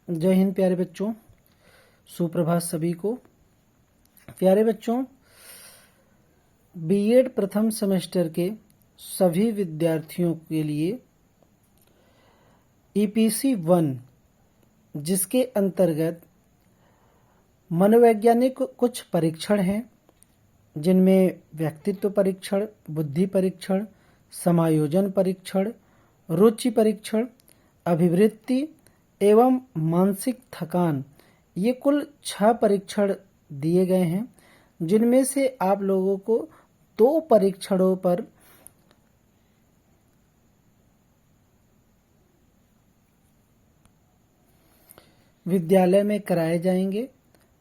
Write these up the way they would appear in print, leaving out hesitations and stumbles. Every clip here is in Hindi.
जय हिंद प्यारे बच्चों, सुप्रभात सभी को। प्यारे बच्चों, बीएड प्रथम सेमेस्टर के सभी विद्यार्थियों के लिए ईपीसी 1 जिसके अंतर्गत मनोवैज्ञानिक कुछ परीक्षण हैं, जिनमें व्यक्तित्व परीक्षण, बुद्धि परीक्षण, समायोजन परीक्षण, रुचि परीक्षण, अभिवृत्ति एवं मानसिक थकान, ये कुल 6 परीक्षण दिए गए हैं, जिनमें से आप लोगों को 2 परीक्षणों पर विद्यालय में कराए जाएंगे।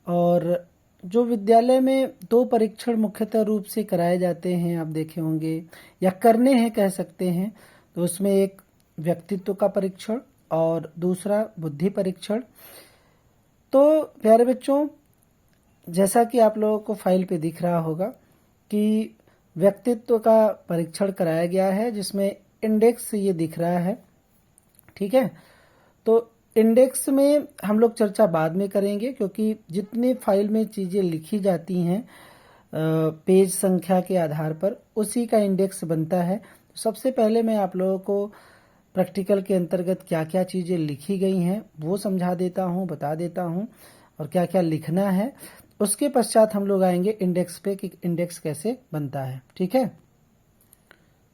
और जो विद्यालय में 2 परीक्षण मुख्यतः रूप से कराए जाते हैं, आप देखे होंगे या करने हैं कह सकते हैं, तो उसमें एक व्यक्तित्व का परीक्षण और दूसरा बुद्धि परीक्षण। तो प्यारे बच्चों, जैसा कि आप लोगों को फाइल पे दिख रहा होगा कि व्यक्तित्व का परीक्षण कराया गया है, जिसमें इंडेक्स ये दिख रहा है। ठीक है, तो इंडेक्स में हम लोग चर्चा बाद में करेंगे, क्योंकि जितनी फाइल में चीज़ें लिखी जाती हैं पेज संख्या के आधार पर, उसी का इंडेक्स बनता है। सबसे पहले मैं आप लोगों को प्रैक्टिकल के अंतर्गत क्या क्या चीज़ें लिखी गई हैं वो समझा देता हूँ, बता देता हूँ, और क्या क्या लिखना है। उसके पश्चात हम लोग आएंगे इंडेक्स पे कि इंडेक्स कैसे बनता है। ठीक है,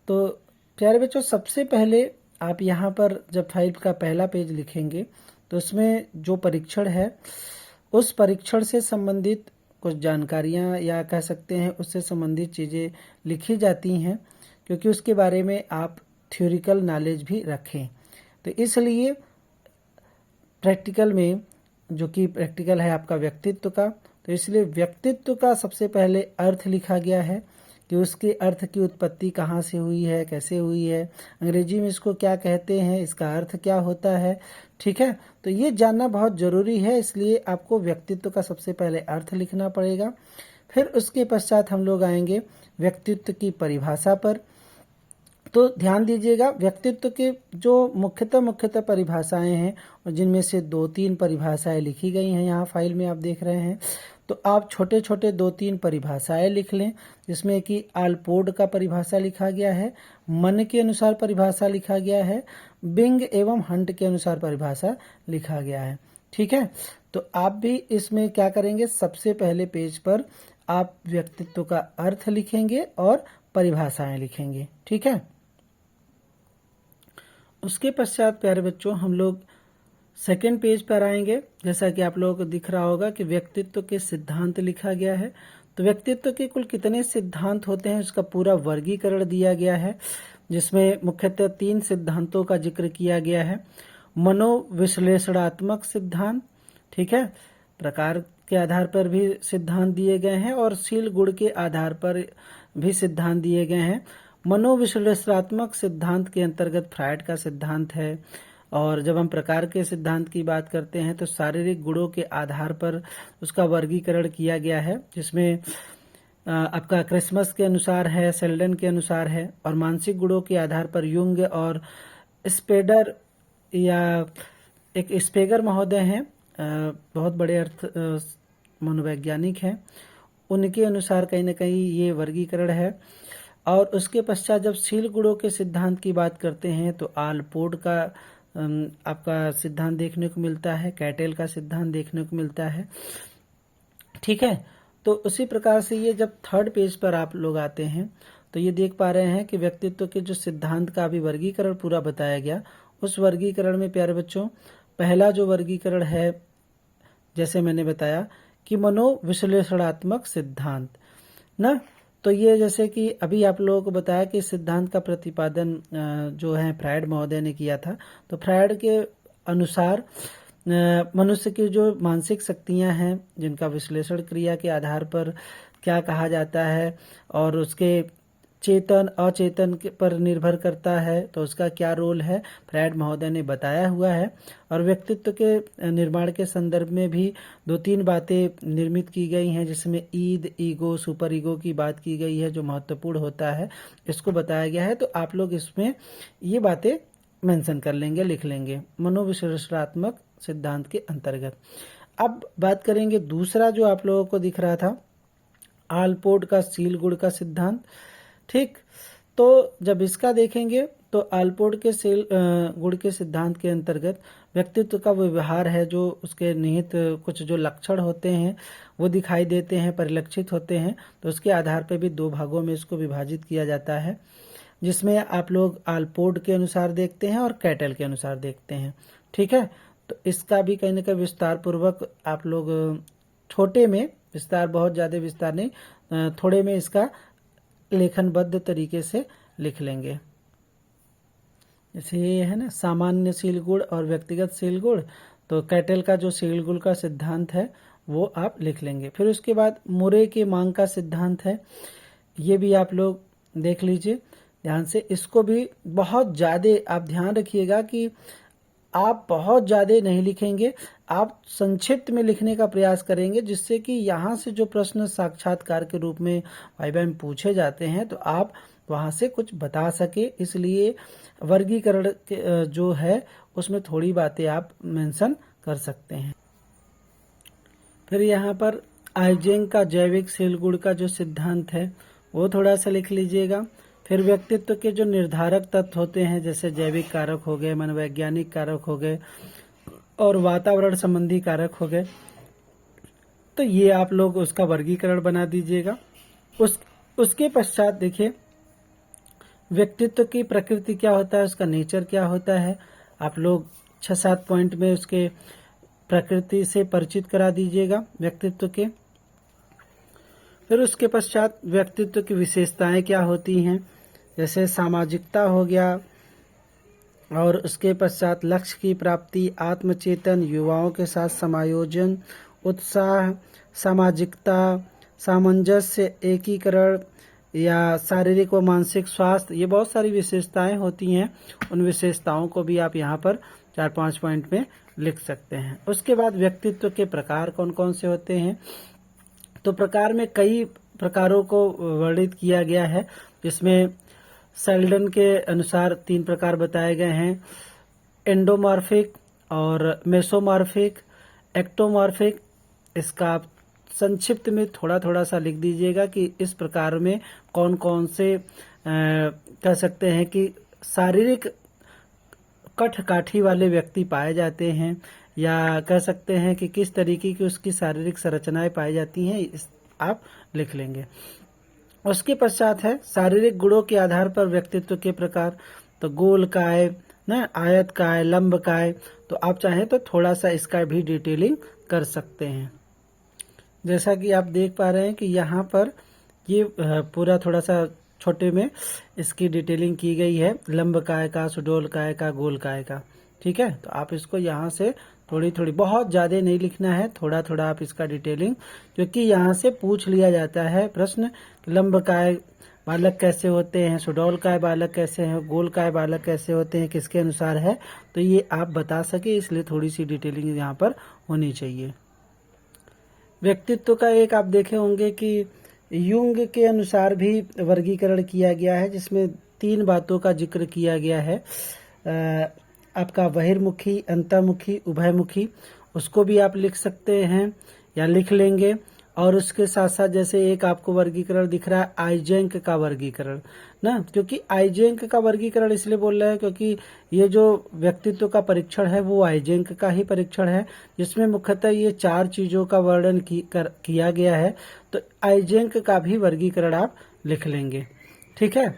तो प्यारे बच्चों, सबसे पहले आप यहाँ पर जब फाइल का पहला पेज लिखेंगे तो उसमें जो परीक्षण है उस परीक्षण से संबंधित कुछ जानकारियाँ या कह सकते हैं उससे संबंधित चीज़ें लिखी जाती हैं, क्योंकि उसके बारे में आप थ्योरिकल नॉलेज भी रखें। तो इसलिए प्रैक्टिकल में, जो कि प्रैक्टिकल है आपका व्यक्तित्व का, तो इसलिए व्यक्तित्व का सबसे पहले अर्थ लिखा गया है कि उसके अर्थ की उत्पत्ति कहाँ से हुई है, कैसे हुई है, अंग्रेजी में इसको क्या कहते हैं, इसका अर्थ क्या होता है। ठीक है, तो ये जानना बहुत ज़रूरी है, इसलिए आपको व्यक्तित्व का सबसे पहले अर्थ लिखना पड़ेगा। फिर उसके पश्चात हम लोग आएंगे व्यक्तित्व की परिभाषा पर। तो ध्यान दीजिएगा, व्यक्तित्व के जो मुख्यतः परिभाषाएं हैं, और जिनमें से 2-3 परिभाषाएं लिखी गई हैं यहाँ फाइल में आप देख रहे हैं, तो आप छोटे छोटे 2-3 परिभाषाएं लिख लें, जिसमें कि आलपोर्ट का परिभाषा लिखा गया है, मन के अनुसार परिभाषा लिखा गया है, बिंग एवं हंट के अनुसार परिभाषा लिखा गया है। ठीक है, तो आप भी इसमें क्या करेंगे, सबसे पहले पेज पर आप व्यक्तित्व का अर्थ लिखेंगे और परिभाषाएं लिखेंगे। ठीक है, उसके पश्चात प्यारे बच्चों हम लोग सेकेंड पेज पर आएंगे। जैसा कि आप लोगों को दिख रहा होगा कि व्यक्तित्व के सिद्धांत लिखा गया है। तो व्यक्तित्व के कुल कितने सिद्धांत होते हैं उसका पूरा वर्गीकरण दिया गया है, जिसमें मुख्यतः 3 सिद्धांतों का जिक्र किया गया है। मनोविश्लेषणात्मक सिद्धांत, ठीक है, प्रकार के आधार पर भी सिद्धांत दिए गए हैं, और शील गुण के आधार पर भी सिद्धांत दिए गए हैं। मनोविश्लेषणात्मक सिद्धांत के अंतर्गत फ्रायड का सिद्धांत है, और जब हम प्रकार के सिद्धांत की बात करते हैं तो शारीरिक गुणों के आधार पर उसका वर्गीकरण किया गया है, जिसमें आपका क्रिसमस के अनुसार है, सेल्डन के अनुसार है, और मानसिक गुणों के आधार पर युंग और स्पेडर या एक स्पेगर महोदय हैं, बहुत बड़े अर्थ मनोवैज्ञानिक हैं, उनके अनुसार कहीं ना कहीं ये वर्गीकरण है। और उसके पश्चात जब शील गुणों के सिद्धांत की बात करते हैं तो आलपोर्ट का आपका सिद्धांत देखने को मिलता है, कैटेल का सिद्धांत देखने को मिलता है। ठीक है, तो उसी प्रकार से ये जब थर्ड पेज पर आप लोग आते हैं तो ये देख पा रहे हैं कि व्यक्तित्व के जो सिद्धांत का अभी वर्गीकरण पूरा बताया गया, उस वर्गीकरण में प्यारे बच्चों पहला जो वर्गीकरण है, जैसे मैंने बताया कि मनोविश्लेषणात्मक सिद्धांत ना, तो ये जैसे कि अभी आप लोगों को बताया कि सिद्धांत का प्रतिपादन जो है फ्रायड महोदय ने किया था। तो फ्रायड के अनुसार मनुष्य की जो मानसिक शक्तियां हैं, जिनका विश्लेषण क्रिया के आधार पर क्या कहा जाता है और उसके चेतन अचेतन पर निर्भर करता है, तो उसका क्या रोल है, फ्रायड महोदय ने बताया हुआ है। और व्यक्तित्व के निर्माण के संदर्भ में भी 2-3 बातें निर्मित की गई हैं, जिसमें ईद, ईगो, सुपर ईगो की बात की गई है, जो महत्वपूर्ण होता है, इसको बताया गया है। तो आप लोग इसमें ये बातें मेंशन कर लेंगे, लिख लेंगे मनोविश्लेषणात्मक सिद्धांत के अंतर्गत। अब बात करेंगे दूसरा जो आप लोगों को दिख रहा था, आलपोर्ट का सील गुण का सिद्धांत। ठीक, तो जब इसका देखेंगे तो आलपोर्ट के सील गुण के सिद्धांत के अंतर्गत व्यक्तित्व का व्यवहार है, जो उसके निहित कुछ जो लक्षण होते हैं वो दिखाई देते हैं, परिलक्षित होते हैं, तो उसके आधार पर भी दो भागों में इसको विभाजित किया जाता है, जिसमें आप लोग आलपोर्ट के अनुसार देखते हैं और कैटल के अनुसार देखते हैं। ठीक है, तो इसका भी कहीं ना कहीं विस्तार पूर्वक आप लोग छोटे में, विस्तार बहुत ज़्यादा विस्तार नहीं, थोड़े में इसका लेखनबद्ध तरीके से लिख लेंगे। जैसे ये है ना सामान्य सील गुण और व्यक्तिगत सील गुण, तो कैटल का जो सील गुण का सिद्धांत है वो आप लिख लेंगे। फिर उसके बाद मुरे के मांग का सिद्धांत है, ये भी आप लोग देख लीजिए ध्यान से। इसको भी बहुत ज़्यादा आप ध्यान रखिएगा कि आप बहुत ज़्यादा नहीं लिखेंगे, आप संक्षिप्त में लिखने का प्रयास करेंगे, जिससे कि यहाँ से जो प्रश्न साक्षात्कार के रूप में वाइवा में पूछे जाते हैं तो आप वहाँ से कुछ बता सके। इसलिए वर्गीकरण जो है उसमें थोड़ी बातें आप मेंशन कर सकते हैं। फिर यहाँ पर आइजेंग का जैविक सील गुण का जो सिद्धांत है वो थोड़ा सा लिख लीजिएगा। फिर व्यक्तित्व के जो निर्धारक तत्व होते हैं, जैसे जैविक कारक हो गए, मनोवैज्ञानिक कारक हो गए और वातावरण संबंधी कारक हो गए, तो ये आप लोग उसका वर्गीकरण बना दीजिएगा। उसके पश्चात देखिए व्यक्तित्व की प्रकृति क्या होता है, उसका नेचर क्या होता है, आप लोग 6-7 पॉइंट में उसके प्रकृति से परिचित करा दीजिएगा व्यक्तित्व के। फिर उसके पश्चात व्यक्तित्व की विशेषताएं क्या होती हैं, जैसे सामाजिकता हो गया, और उसके पश्चात लक्ष्य की प्राप्ति, आत्मचेतन, युवाओं के साथ समायोजन, उत्साह, सामाजिकता, सामंजस्य, एकीकरण या शारीरिक व मानसिक स्वास्थ्य, ये बहुत सारी विशेषताएं होती हैं। उन विशेषताओं को भी आप यहाँ पर 4-5 पॉइंट में लिख सकते हैं। उसके बाद व्यक्तित्व के प्रकार कौन कौन से होते हैं, तो प्रकार में कई प्रकारों को वर्णित किया गया है, जिसमें सेल्डन के अनुसार 3 प्रकार बताए गए हैं, एंडोमॉर्फिक और मेसोमॉर्फिक, एक्टोमॉर्फिक। इसका आप संक्षिप्त में थोड़ा थोड़ा सा लिख दीजिएगा कि इस प्रकार में कौन कौन से कह सकते हैं कि शारीरिक कठकाठी वाले व्यक्ति पाए जाते हैं, या कह सकते हैं कि किस तरीके की उसकी शारीरिक संरचनाएं पाई जाती हैं, आप लिख लेंगे। उसके पश्चात है शारीरिक गुणों के आधार पर व्यक्तित्व के प्रकार, तो गोल काय ना, आयत काय, लंब काय, तो आप चाहें तो थोड़ा सा इसका भी डिटेलिंग कर सकते हैं। जैसा कि आप देख पा रहे हैं कि यहाँ पर ये पूरा थोड़ा सा छोटे में इसकी डिटेलिंग की गई है, लंब काय का, सुडोल काय का, गोल काय का। ठीक है, तो आप इसको यहाँ से थोड़ी थोड़ी, बहुत ज़्यादा नहीं लिखना है, थोड़ा थोड़ा आप इसका डिटेलिंग, क्योंकि यहाँ से पूछ लिया जाता है प्रश्न, लंब काय बालक कैसे होते हैं, सुडौल काय बालक कैसे हैं, गोल काय बालक कैसे होते हैं, किसके अनुसार है, तो ये आप बता सके, इसलिए थोड़ी सी डिटेलिंग यहाँ पर होनी चाहिए। व्यक्तित्व का एक आप देखे होंगे कि युंग के अनुसार भी वर्गीकरण किया गया है, जिसमें 3 बातों का जिक्र किया गया है, आपका बहिर्मुखी, अंतर्मुखी, उभयमुखी, उसको भी आप लिख सकते हैं या लिख लेंगे। और उसके साथ साथ जैसे एक आपको वर्गीकरण दिख रहा है आइजेंक का वर्गीकरण ना, क्योंकि आइजेंक का वर्गीकरण इसलिए बोल रहे हैं क्योंकि ये जो व्यक्तित्व का परीक्षण है वो आइजेंक का ही परीक्षण है, जिसमें मुख्यतः ये 4 चीजों का वर्णन किया गया है, तो आइजेंक का भी वर्गीकरण आप लिख लेंगे। ठीक है,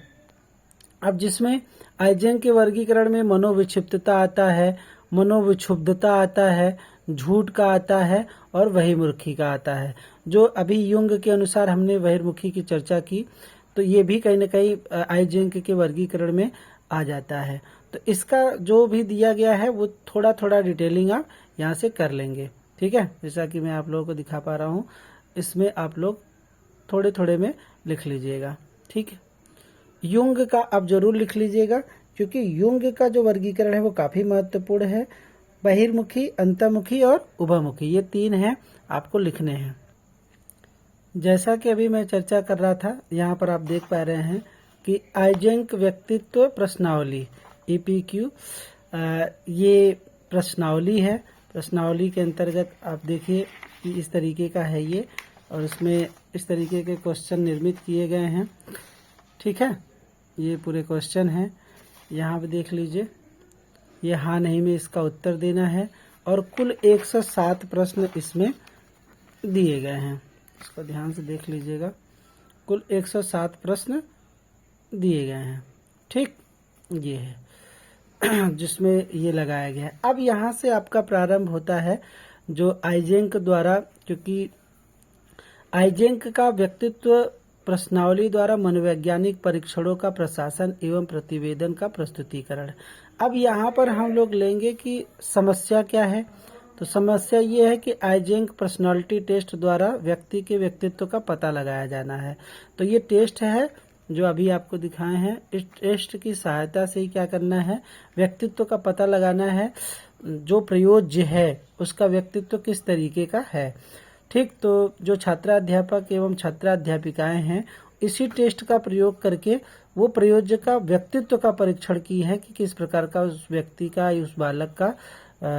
अब जिसमें आइजेंक के वर्गीकरण में मनोविक्षिप्तता आता है, मनोविक्षुब्धता आता है, झूठ का आता है और बहिर्मुखी का आता है। जो अभी युंग के अनुसार हमने बहिर्मुखी की चर्चा की, तो ये भी कहीं न कहीं आइजेंक के वर्गीकरण में आ जाता है। तो इसका जो भी दिया गया है वो थोड़ा थोड़ा डिटेलिंग आप यहाँ से कर लेंगे। ठीक है, जैसा कि मैं आप लोगों को दिखा पा रहा हूँ, इसमें आप लोग थोड़े थोड़े में लिख लीजिएगा। ठीक है, युंग का आप जरूर लिख लीजिएगा, क्योंकि युंग का जो वर्गीकरण है वो काफी महत्वपूर्ण है। बहिर्मुखी, अंतर्मुखी और उभयमुखी, ये 3 हैं, आपको लिखने हैं। जैसा कि अभी मैं चर्चा कर रहा था, यहाँ पर आप देख पा रहे हैं कि आइजेंक व्यक्तित्व प्रश्नावली, EPQ ये प्रश्नावली है। प्रश्नावली के अंतर्गत आप देखिए कि इस तरीके का है ये, और इसमें इस तरीके के क्वेश्चन निर्मित किए गए हैं। ठीक है, ये पूरे क्वेश्चन हैं। यहाँ पे देख लीजिए, ये हाँ नहीं में इसका उत्तर देना है, और कुल 107 प्रश्न इसमें दिए गए हैं। इसको ध्यान से देख लीजिएगा, कुल 107 प्रश्न दिए गए हैं। ठीक, ये है जिसमें ये लगाया गया है। अब यहाँ से आपका प्रारंभ होता है जो आइजेंक द्वारा, क्योंकि आइजेंक का व्यक्तित्व प्रश्नावली द्वारा मनोवैज्ञानिक परीक्षणों का प्रशासन एवं प्रतिवेदन का प्रस्तुतिकरण। अब यहाँ पर हम लोग लेंगे कि समस्या क्या है। तो समस्या ये है कि आइजेंक पर्सनालिटी टेस्ट द्वारा व्यक्ति के व्यक्तित्व का पता लगाया जाना है। तो ये टेस्ट है जो अभी आपको दिखाए हैं। इस टेस्ट की सहायता से ही क्या करना है, व्यक्तित्व का पता लगाना है। जो प्रयोज्य है उसका व्यक्तित्व किस तरीके का है। ठीक, तो जो छात्राध्यापक एवं छात्राध्यापिकाएं हैं, इसी टेस्ट का प्रयोग करके वो प्रयोज्य का व्यक्तित्व का परीक्षण की है कि किस प्रकार का उस व्यक्ति का, उस बालक का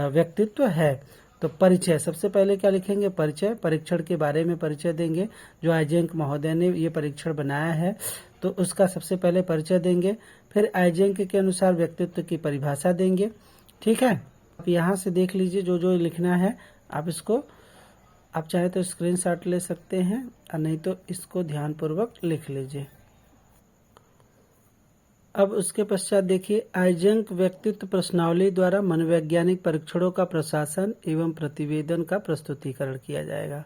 व्यक्तित्व है। तो परिचय, सबसे पहले क्या लिखेंगे, परिचय। परीक्षण के बारे में परिचय देंगे। जो आइजेंक महोदय ने ये परीक्षण बनाया है तो उसका सबसे पहले परिचय देंगे। फिर आइजेंक के अनुसार व्यक्तित्व की परिभाषा देंगे। ठीक है, आप यहाँ से देख लीजिए जो जो लिखना है। आप इसको, आप चाहे तो स्क्रीनशॉट ले सकते हैं और नहीं तो इसको ध्यानपूर्वक लिख लीजिए। अब उसके पश्चात देखिए, आइजेंक व्यक्तित्व प्रश्नावली द्वारा मनोवैज्ञानिक परीक्षणों का प्रशासन एवं प्रतिवेदन का प्रस्तुतिकरण किया जाएगा।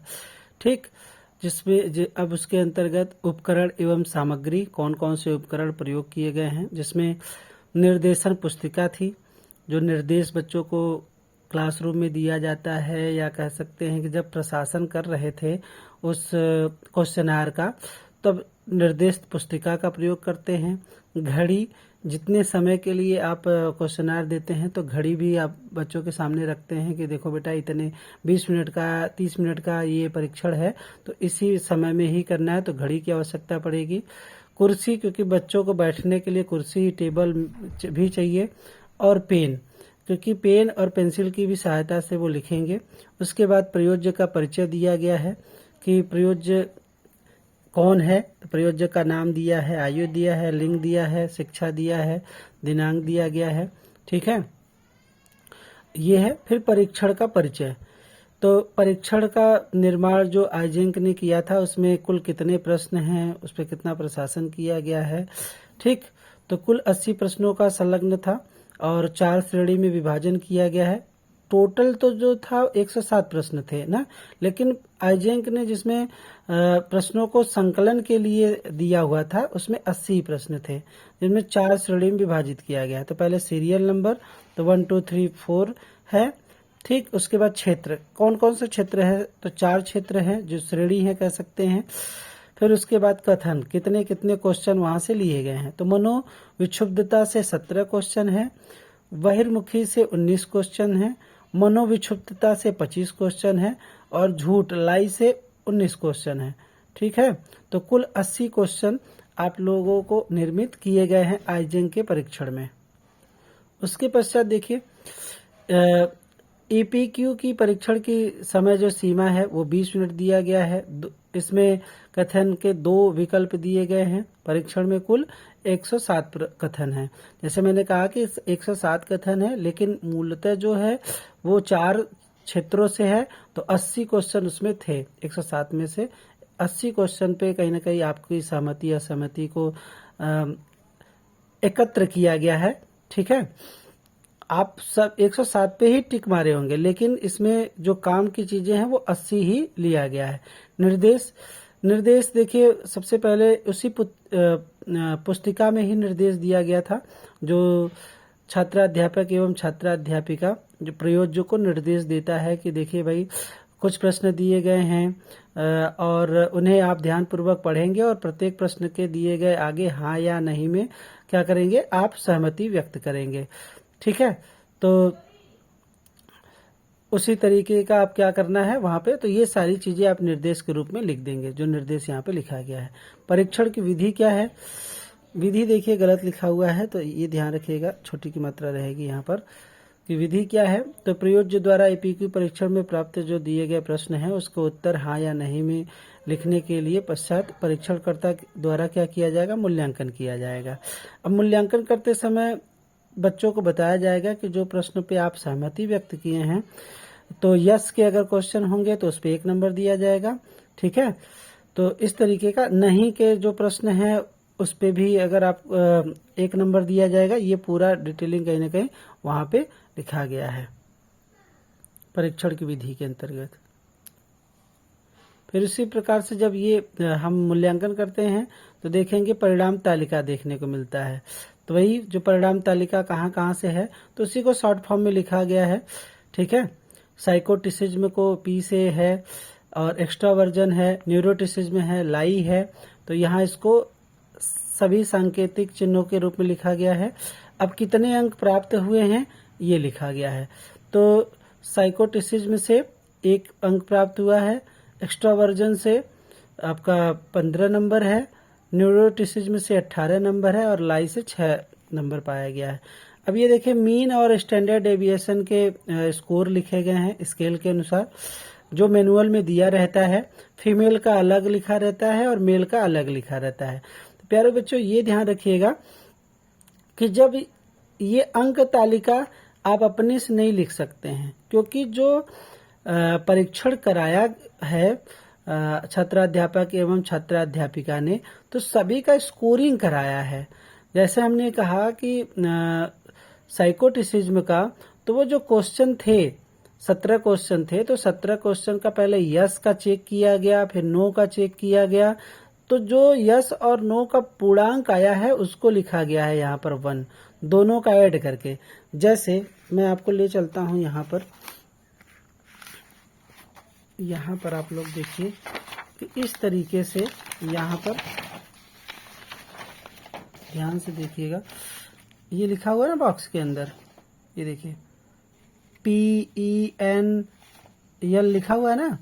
ठीक, जिसमें अब उसके अंतर्गत उपकरण एवं सामग्री, कौन कौन से उपकरण प्रयोग किए गए हैं, जिसमें निर्देशन पुस्तिका थी, जो निर्देश बच्चों को क्लासरूम में दिया जाता है, या कह सकते हैं कि जब प्रशासन कर रहे थे उस क्वेश्चनार का, तब निर्देश पुस्तिका का प्रयोग करते हैं। घड़ी, जितने समय के लिए आप क्वेश्चनार देते हैं तो घड़ी भी आप बच्चों के सामने रखते हैं कि देखो बेटा इतने 20 मिनट का 30 मिनट का ये परीक्षण है, तो इसी समय में ही करना है, तो घड़ी की आवश्यकता पड़ेगी। कुर्सी, क्योंकि बच्चों को बैठने के लिए कुर्सी, टेबल भी चाहिए। और पेन, क्योंकि पेन और पेंसिल की भी सहायता से वो लिखेंगे। उसके बाद प्रयोज्य का परिचय दिया गया है कि प्रयोज्य कौन है। प्रयोज्य का नाम दिया है, आयु दिया है, लिंग दिया है, शिक्षा दिया है, दिनांक दिया गया है। ठीक है, ये है। फिर परीक्षण का परिचय। तो परीक्षण का निर्माण जो आइजेंक ने किया था उसमें कुल कितने प्रश्न हैं, उस पर कितना प्रशासन किया गया है। ठीक, तो कुल 80 प्रश्नों का संलग्न था और 4 श्रेणी में विभाजन किया गया है। टोटल तो जो था 107 प्रश्न थे ना, लेकिन आइजेंक ने जिसमें प्रश्नों को संकलन के लिए दिया हुआ था उसमें 80 प्रश्न थे, जिनमें 4 श्रेणी में विभाजित किया गया है। तो पहले सीरियल नंबर, तो 1 2 3 4 है। ठीक, उसके बाद क्षेत्र, कौन कौन से क्षेत्र है, तो 4 क्षेत्र हैं जो श्रेणी है कह सकते हैं। फिर उसके बाद कथन, कितने कितने क्वेश्चन वहां से लिए गए हैं। तो मनोविक्षुब्धता से 17 क्वेश्चन है, बहिर्मुखी से 19 क्वेश्चन है, मनोविक्षुब्धता से 25 क्वेश्चन है, और झूठ, लाई से 19 क्वेश्चन है। ठीक है, तो कुल 80 क्वेश्चन आप लोगों को निर्मित किए गए हैं आइजेंक के परीक्षण में। उसके पश्चात देखिए, EPQ की परीक्षण की समय जो सीमा है वो 20 मिनट दिया गया है। इसमें कथन के 2 विकल्प दिए गए हैं। परीक्षण में कुल 107 कथन है। जैसे मैंने कहा कि 107 कथन है, लेकिन मूलतः जो है वो 4 क्षेत्रों से है, तो 80 क्वेश्चन उसमें थे। 107 में से 80 क्वेश्चन पे कहीं ना कहीं आपकी सहमति असहमति को एकत्र किया गया है। ठीक है, आप सब 107 पे ही टिक मारे होंगे, लेकिन इसमें जो काम की चीजें हैं वो 80 ही लिया गया है। निर्देश देखिए, सबसे पहले उसी पुस्तिका में ही निर्देश दिया गया था, जो छात्राध्यापक एवं छात्राध्यापिका जो प्रयोज्य को निर्देश देता है कि देखिए भाई कुछ प्रश्न दिए गए हैं और उन्हें आप ध्यानपूर्वक पढ़ेंगे और प्रत्येक प्रश्न के दिए गए आगे हाँ या नहीं में क्या करेंगे, आप सहमति व्यक्त करेंगे। ठीक है, तो उसी तरीके का आप क्या करना है वहां पे, तो ये सारी चीजें आप निर्देश के रूप में लिख देंगे, जो निर्देश यहाँ पे लिखा गया है। परीक्षण की विधि क्या है, विधि देखिए गलत लिखा हुआ है, तो ये ध्यान रखिएगा, छोटी की मात्रा रहेगी यहाँ पर कि विधि क्या है। तो प्रयोज्य द्वारा एपीक्यू परीक्षण में प्राप्त जो दिए गए प्रश्न है उसका उत्तर हाँ या नहीं में लिखने के लिए पश्चात परीक्षणकर्ता द्वारा क्या किया जाएगा, मूल्यांकन किया जाएगा। अब मूल्यांकन करते समय बच्चों को बताया जाएगा कि जो प्रश्न पे आप सहमति व्यक्त किए हैं, तो यस के अगर क्वेश्चन होंगे तो उस पर 1 नंबर दिया जाएगा, ठीक है। तो इस तरीके का नहीं के जो प्रश्न है उस पे भी अगर आप 1 नंबर दिया जाएगा। ये पूरा डिटेलिंग कहीं ना कहीं वहां पे लिखा गया है परीक्षण की विधि के अंतर्गत। फिर इसी प्रकार से जब ये हम मूल्यांकन करते हैं तो देखेंगे परिणाम तालिका देखने को मिलता है। तो वही जो परिणाम तालिका कहाँ कहाँ से है तो उसी को शॉर्ट फॉर्म में लिखा गया है, ठीक है। साइकोटिसिज्म को पी से है और एक्स्ट्रावर्जन है, न्यूरोटिसिज्म है, लाई है। तो यहाँ इसको सभी सांकेतिक चिन्हों के रूप में लिखा गया है। अब कितने अंक प्राप्त हुए हैं ये लिखा गया है। तो साइकोटिसिज्म से 1 अंक प्राप्त हुआ है, एक्स्ट्रावर्जन से आपका 15 नंबर है, न्यूरोटिसिज्म से 18 नंबर है और लाई से 6 नंबर पाया गया है। अब ये देखिए मीन और स्टैंडर्ड डेविएशन के स्कोर लिखे गए हैं स्केल के अनुसार, जो मैनुअल में दिया रहता है। फीमेल का अलग लिखा रहता है और मेल का अलग लिखा रहता है। तो प्यारे बच्चों ये ध्यान रखिएगा कि जब ये अंक तालिका आप अपने से नहीं लिख सकते हैं, क्योंकि जो परीक्षण कराया है छात्राध्यापक एवं छात्राध्यापिका ने, तो सभी का स्कोरिंग कराया है। जैसे हमने कहा कि साइकोटिसिज्म का, तो वो जो क्वेश्चन थे 17 क्वेश्चन थे, तो 17 क्वेश्चन का पहले यस का चेक किया गया, फिर नो का चेक किया गया। तो जो यस और नो का पूर्णांक आया है उसको लिखा गया है यहाँ पर 1, दोनों का ऐड करके। जैसे मैं आपको ले चलता हूँ यहाँ पर आप लोग देखिए कि इस तरीके से यहाँ पर ध्यान से देखिएगा, ये लिखा हुआ है ना बॉक्स के अंदर, ये देखिए PENL लिखा हुआ है ना।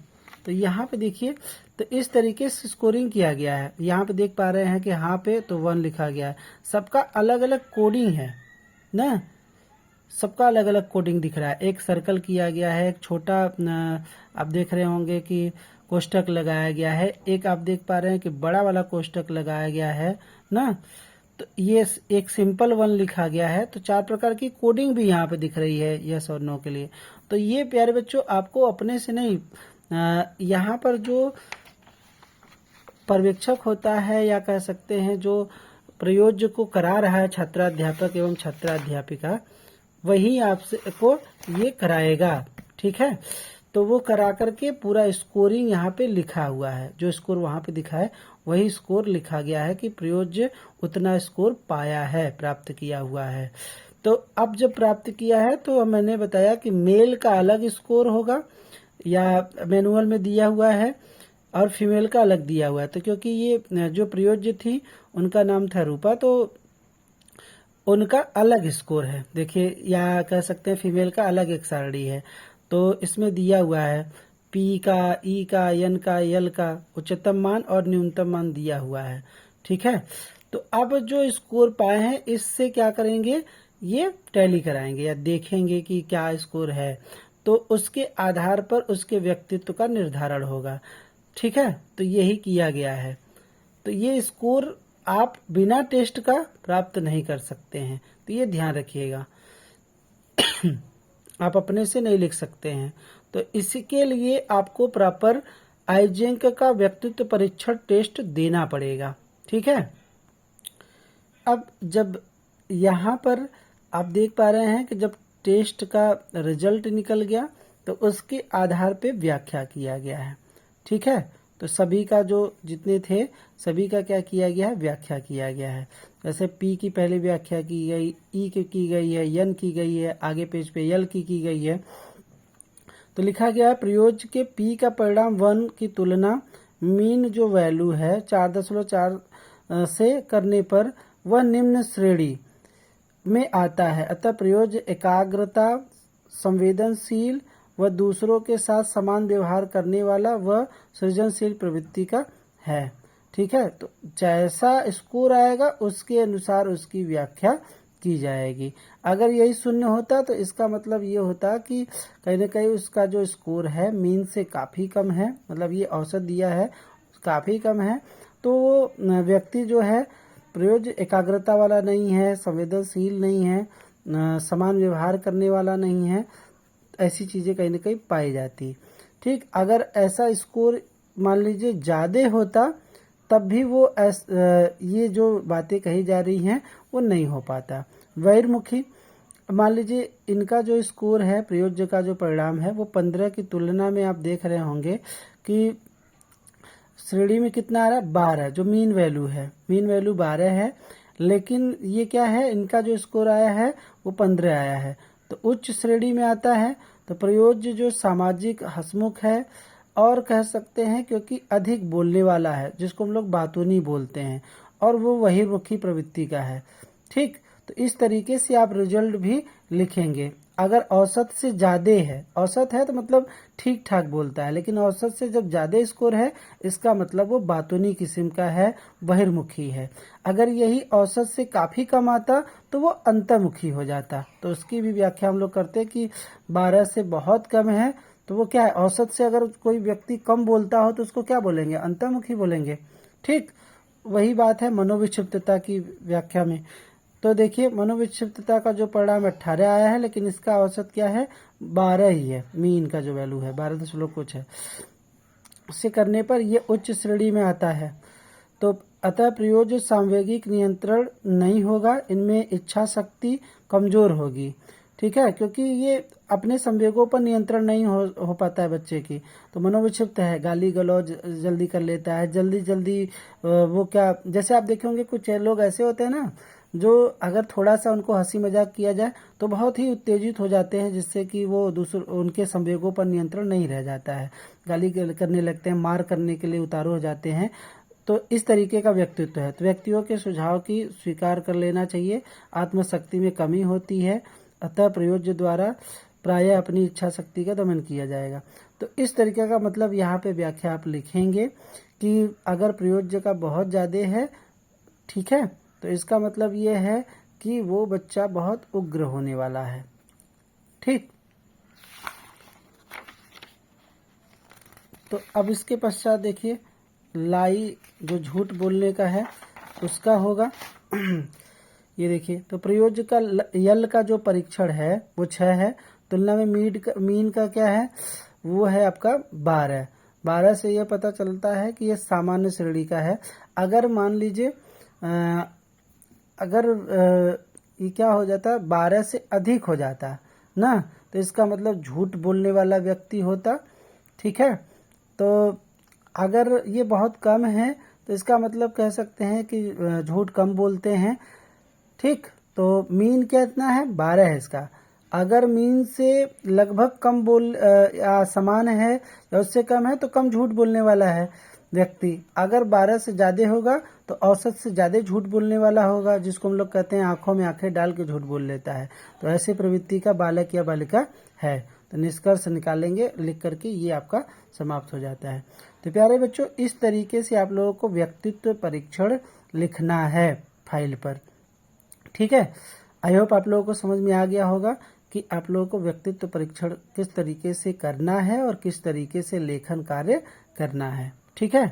तो यहाँ पे देखिए, तो इस तरीके से स्कोरिंग किया गया है। यहाँ पे देख पा रहे हैं कि यहाँ पे तो 1 लिखा गया है। सबका अलग अलग कोडिंग है ना, सबका अलग अलग कोडिंग दिख रहा है। एक सर्कल किया गया है, एक छोटा आप देख रहे होंगे कि कोष्टक लगाया गया है, एक आप देख पा रहे हैं कि बड़ा वाला कोष्टक लगाया गया है ना। तो ये एक सिंपल 1 लिखा गया है। तो 4 प्रकार की कोडिंग भी यहाँ पे दिख रही है यस और नो के लिए। तो ये प्यारे बच्चों आपको अपने से नहीं, यहाँ पर जो पर्यवेक्षक होता है या कह सकते हैं जो प्रयोज्य को करा रहा है छात्राध्यापक एवं छात्राध्यापिका, वही आपसे को ये कराएगा, ठीक है। तो वो करा करके पूरा स्कोरिंग यहाँ पे लिखा हुआ है, जो स्कोर वहां पे दिखा है वही स्कोर लिखा गया है कि प्रयोज्य उतना स्कोर पाया है, प्राप्त किया हुआ है। तो अब जब प्राप्त किया है तो मैंने बताया कि मेल का अलग स्कोर होगा या मैनुअल में दिया हुआ है और फीमेल का अलग दिया हुआ है। तो क्योंकि ये जो प्रयोज्य थी उनका नाम था रूपा, तो उनका अलग स्कोर है। देखिए या कह सकते हैं फीमेल का अलग एक सारणी है। तो इसमें दिया हुआ है पी का, ई का, एन का, एल का उच्चतम मान और न्यूनतम मान दिया हुआ है, ठीक है। तो अब जो स्कोर पाए हैं इससे क्या करेंगे, ये टैली कराएंगे या देखेंगे कि क्या स्कोर है। तो उसके आधार पर उसके व्यक्तित्व का निर्धारण होगा, ठीक है। तो यही किया गया है। तो ये स्कोर आप बिना टेस्ट का प्राप्त नहीं कर सकते हैं, तो ये ध्यान रखिएगा। आप अपने से नहीं लिख सकते हैं। तो इसके लिए आपको प्रॉपर आइजेंक का व्यक्तित्व परीक्षण टेस्ट देना पड़ेगा, ठीक है। अब जब यहाँ पर आप देख पा रहे हैं कि जब टेस्ट का रिजल्ट निकल गया तो उसके आधार पे व्याख्या किया गया है, ठीक है। तो सभी का जो जितने थे सभी का क्या किया गया है, व्याख्या किया गया है। जैसे पी की पहले व्याख्या की गई, ई की गई है, एन की गई है, आगे पेज पे एल की गई है। तो लिखा गया है प्रयोज्य के पी का परिणाम 1 की तुलना मीन जो वैल्यू है 4.4 से करने पर वह निम्न श्रेणी में आता है। अतः प्रयोज्य एकाग्रता, संवेदनशील व दूसरों के साथ समान व्यवहार करने वाला व सृजनशील प्रवृत्ति का है। ठीक है। तो जैसा स्कोर आएगा उसके अनुसार उसकी व्याख्या की जाएगी। अगर यही शून्य होता तो इसका मतलब ये होता कि कहीं ना कहीं उसका जो स्कोर है मीन से काफ़ी कम है, मतलब ये औसत दिया है काफ़ी कम है, तो वो व्यक्ति जो है प्रयोज्य एकाग्रता वाला नहीं है, संवेदनशील नहीं है, समान व्यवहार करने वाला नहीं है, ऐसी चीज़ें कहीं ना कहीं पाई जाती। ठीक, अगर ऐसा स्कोर मान लीजिए ज़्यादा होता तब भी वो ये जो बातें कही जा रही हैं वो नहीं हो पाता। बहिर्मुखी, मान लीजिए इनका जो स्कोर है प्रयोज्य का जो परिणाम है वो 15 की तुलना में आप देख रहे होंगे कि श्रेणी में कितना आ रहा है 12, जो मीन वैल्यू है, मीन वैल्यू 12 है, लेकिन ये क्या है इनका जो स्कोर आया है वो 15 आया है, तो उच्च श्रेणी में आता है। तो प्रयोज्य जो सामाजिक हंसमुख है और कह सकते हैं क्योंकि अधिक बोलने वाला है, जिसको हम लोग बातूनी बोलते हैं, और वो बहिर्मुखी प्रवृत्ति का है। ठीक, तो इस तरीके से आप रिजल्ट भी लिखेंगे। अगर औसत से ज़्यादा है, औसत है तो मतलब ठीक ठाक बोलता है, लेकिन औसत से जब ज़्यादा स्कोर है इसका मतलब वो बातूनी किस्म का है, बहिर्मुखी है। अगर यही औसत से काफ़ी कम आता तो वो अंतर्मुखी हो जाता। तो उसकी भी व्याख्या हम लोग करते हैं कि 12 से बहुत कम है तो वो क्या है, औसत से अगर कोई व्यक्ति कम बोलता हो तो उसको क्या बोलेंगे, अंतर्मुखी बोलेंगे। ठीक, वही बात है मनोविक्षिप्तता की व्याख्या में। तो देखिए मनोविक्षिप्तता का जो परिणाम 18 आया है, लेकिन इसका औसत क्या है 12 ही है, मीन का जो वैल्यू है 12 कुछ है। उससे करने पर ये उच्च श्रेणी में आता है। तो अतः प्रयोज्य सांवेगिक नियंत्रण नहीं होगा, इनमें इच्छा शक्ति कमजोर होगी। ठीक है, क्योंकि ये अपने संवेगों पर नियंत्रण नहीं हो पाता है बच्चे की, तो मनोविक्षिप्त है, गाली गलौज जल्दी कर लेता है, जल्दी जल्दी वो क्या, जैसे आप देखेंगे कुछ लोग ऐसे होते हैं ना जो अगर थोड़ा सा उनको हंसी मजाक किया जाए तो बहुत ही उत्तेजित हो जाते हैं, जिससे कि वो दूसरे उनके संवेगों पर नियंत्रण नहीं रह जाता है, गाली करने लगते हैं, मार करने के लिए उतारू हो जाते हैं। तो इस तरीके का व्यक्तित्व है। तो व्यक्तियों के सुझाव की स्वीकार कर लेना चाहिए। आत्मशक्ति में कमी होती है, अतः प्रयोज्य द्वारा प्रायः अपनी इच्छा शक्ति का दमन किया जाएगा। तो इस तरीके का मतलब यहाँ पे व्याख्या आप लिखेंगे कि अगर प्रयोज्य का बहुत ज़्यादा है, ठीक है, तो इसका मतलब ये है कि वो बच्चा बहुत उग्र होने वाला है। ठीक, तो अब इसके पश्चात देखिए लाई जो झूठ बोलने का है उसका होगा। ये देखिए, तो प्रयोज्य का यल का जो परीक्षण है वो 6 है, तुलना में मीन का क्या है वो है आपका 12। 12 से यह पता चलता है कि यह सामान्य श्रेणी का है। अगर मान लीजिए अगर ये क्या हो जाता है 12 से अधिक हो जाता ना, तो इसका मतलब झूठ बोलने वाला व्यक्ति होता। ठीक है, तो अगर ये बहुत कम है तो इसका मतलब कह सकते हैं कि झूठ कम बोलते हैं। ठीक, तो मीन कितना है 12 है इसका। अगर मीन से लगभग कम या समान है या उससे कम है तो कम झूठ बोलने वाला है व्यक्ति। अगर 12 से ज़्यादा होगा तो औसत से ज़्यादा झूठ बोलने वाला होगा, जिसको हम लोग कहते हैं आंखों में आंखें डाल के झूठ बोल लेता है। तो ऐसी प्रवृत्ति का बालक या बालिका है। तो निष्कर्ष निकालेंगे लिख करके, ये आपका समाप्त हो जाता है। तो प्यारे बच्चों, इस तरीके से आप लोगों को व्यक्तित्व परीक्षण लिखना है फाइल पर। ठीक है, आई होप आप लोगों को समझ में आ गया होगा कि आप लोगों को व्यक्तित्व परीक्षण किस तरीके से करना है और किस तरीके से लेखन कार्य करना है। ठीक है।